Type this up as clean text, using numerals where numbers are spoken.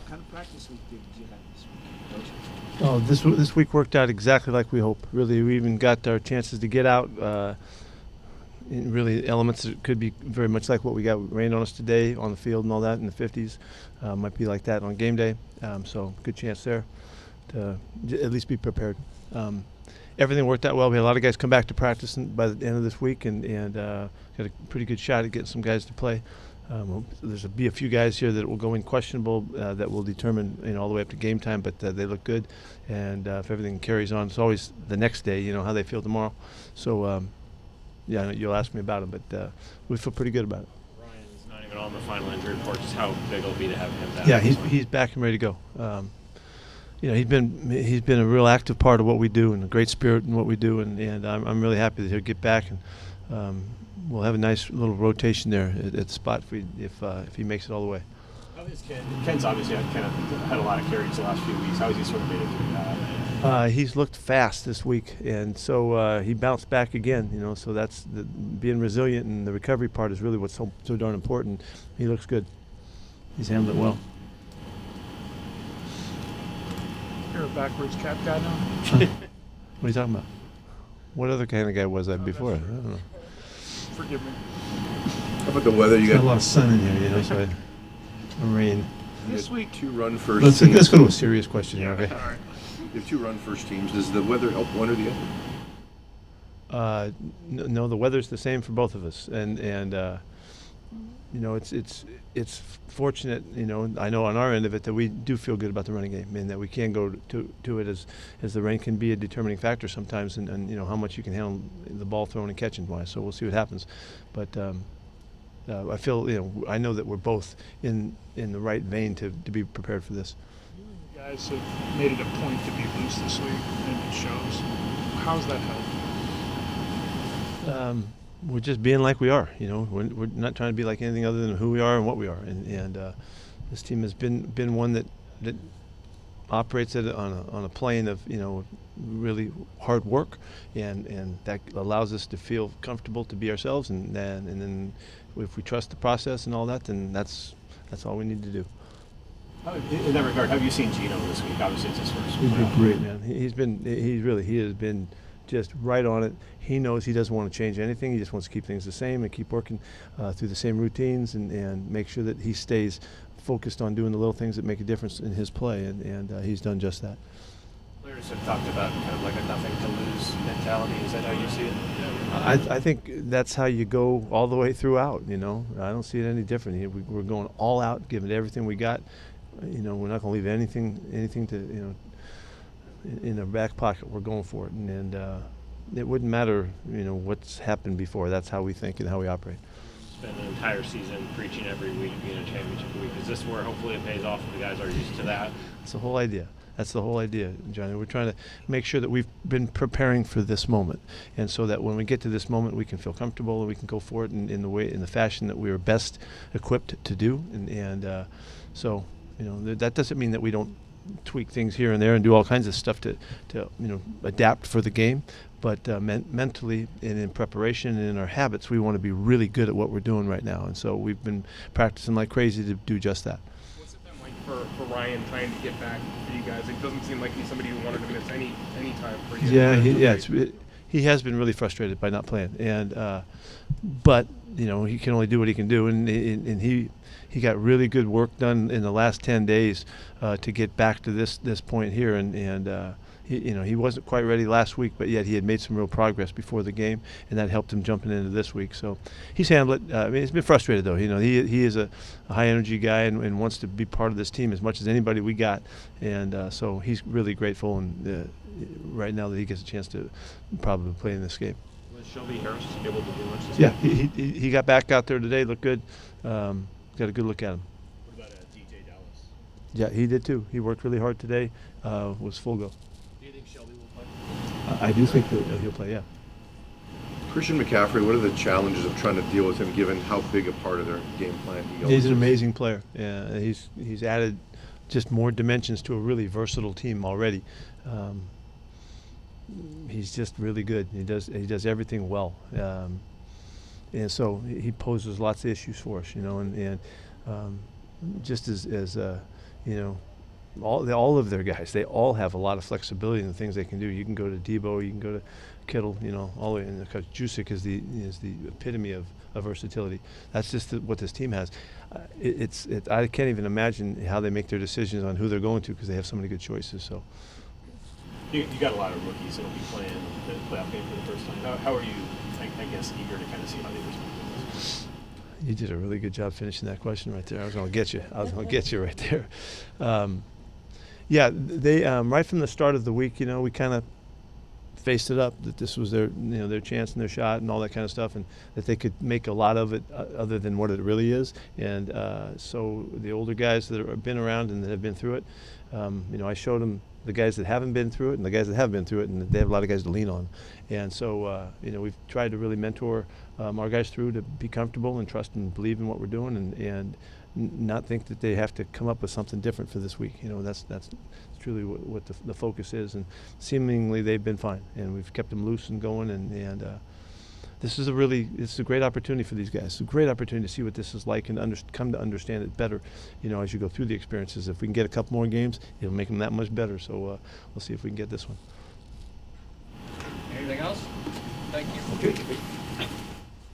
kind of practice week did you have this week, coach? Oh, this week worked out exactly like we hoped. Really, we even got our chances to get out. In really elements that could be very much like what we got rained on us today on the field and all that in the 50s. Might be like that on game day. So good chance there to at least be prepared. Everything worked out well. We had a lot of guys come back to practice by the end of this week and got a pretty good shot at getting some guys to play. There's be a few guys here that will go in questionable that will determine all the way up to game time, but they look good. And if everything carries on, it's always the next day, how they feel tomorrow. So, yeah, you'll ask me about him, but we feel pretty good about it. Ryan's not even on the final injury report. Just how big it'll be to have him back. Yeah, he's back and ready to go. He's been a real active part of what we do and a great spirit in what we do, and I'm really happy that he'll get back, and we'll have a nice little rotation there at the spot if he makes it all the way. How is Ken? Ken's obviously had a lot of carries the last few weeks. How has he sort of made it through that? He's looked fast this week, and so he bounced back again. So that's being resilient, and the recovery part is really what's so darn important. He looks good. He's handled it well. You're a backwards cap guy now? What are you talking about? What other kind of guy was I before? I don't know. Forgive me. How about the weather? You Got got a lot of sun in here, so rain. This week, two-run first Let's teams. go to a serious question here, okay? all right. You have two-run first teams. Does the weather help one or the other? No, the weather's the same for both of us, and it's fortunate, I know on our end of it that we do feel good about the running game, and that we can go to it as the rain can be a determining factor sometimes, and how much you can handle the ball thrown and catching wise. So we'll see what happens, but I feel I know that we're both in the right vein to be prepared for this. You and the guys have made it a point to be loose this week, and it shows. How's that helped? We're just being like we are, We're not trying to be like anything other than who we are and what we are, and this team has been one that operates it on a plane of really hard work, and that allows us to feel comfortable to be ourselves, and then if we trust the process and all that, then that's all we need to do. In that regard, have you seen Gino this week? Obviously, it's his first. He's been great, man. He has been just right on it. He knows he doesn't want to change anything. He just wants to keep things the same and keep working through the same routines and make sure that he stays focused on doing the little things that make a difference in his play, and he's done just that. Players have talked about kind of like a nothing to lose mentality. Is that how you see it? I think that's how you go all the way throughout. I don't see it any different. We're going all out, giving it everything we got. We're not going to leave anything to in our back pocket. We're going for it, and it wouldn't matter what's happened before. That's how we think and how we operate. Spend an entire season preaching every week being a championship week. Is this where hopefully it pays off and the guys are used to that? That's the whole idea. That's the whole idea, Johnny. We're trying to make sure that we've been preparing for this moment, and so that when we get to this moment, we can feel comfortable and we can go for it in the fashion that we are best equipped to do. So that doesn't mean that we don't tweak things here and there and do all kinds of stuff to adapt for the game, but mentally and in preparation and in our habits, we want to be really good at what we're doing right now, and so we've been practicing like crazy to do just that. What's it been like for Ryan trying to get back for you guys? It doesn't seem like he's somebody who wanted to miss any time for you. Yeah, he has been really frustrated by not playing, but he can only do what he can do, and he got really good work done in the last 10 days to get back to this point here, and he wasn't quite ready last week, but yet he had made some real progress before the game, and that helped him jumping into this week. So he's handled it. He's been frustrated though. He is a high energy guy and wants to be part of this team as much as anybody we got, and so he's really grateful and right now that he gets a chance to probably play in this game. Was Shelby Harris able to do much this Yeah, week? he got back out there today, looked good. Got a good look at him. What about DJ Dallas? Yeah, he did too. He worked really hard today. Was full go. Do you think Shelby will play? I do think that he'll play. Yeah. Christian McCaffrey, what are the challenges of trying to deal with him, given how big a part of their game plan he always He's an is? amazing player. Yeah, he's added just more dimensions to a really versatile team already. He's just really good. He does everything well, and so he poses lots of issues for us, and just as you know, all of their guys, they all have a lot of flexibility in the things they can do. You can go to Debo, you can go to Kittle, you know, all the way. And because Jusic is the epitome of versatility. That's just what this team has. I can't even imagine how they make their decisions on who they're going to because they have so many good choices. So You got a lot of rookies that'll be playing the playoff game for the first time. How are you, I guess, eager to kind of see how they respond to this? you did a really good job finishing that question right there. I was going to get you. I was going to get you right there. Yeah, they right from the start of the week, you know, we kind of faced it up that this was their, you know, their chance and their shot and all that kind of stuff, and that they could make a lot of it other than what it really is. And so the older guys that have been around and that have been through it, you know, I showed them the guys that haven't been through it and the guys that have been through it, and they have a lot of guys to lean on. And so, you know, we've tried to really mentor our guys through to be comfortable and trust and believe in what we're doing, and not think that they have to come up with something different for this week. You know, that's truly what the focus is, and seemingly they've been fine, and we've kept them loose and going, and this is it's a great opportunity for these guys. It's a great opportunity to see what this is like and come to understand it better, you know, as you go through the experiences. If we can get a couple more games, it'll make them that much better. So we'll see if we can get this one. Anything else? Thank you. Okay.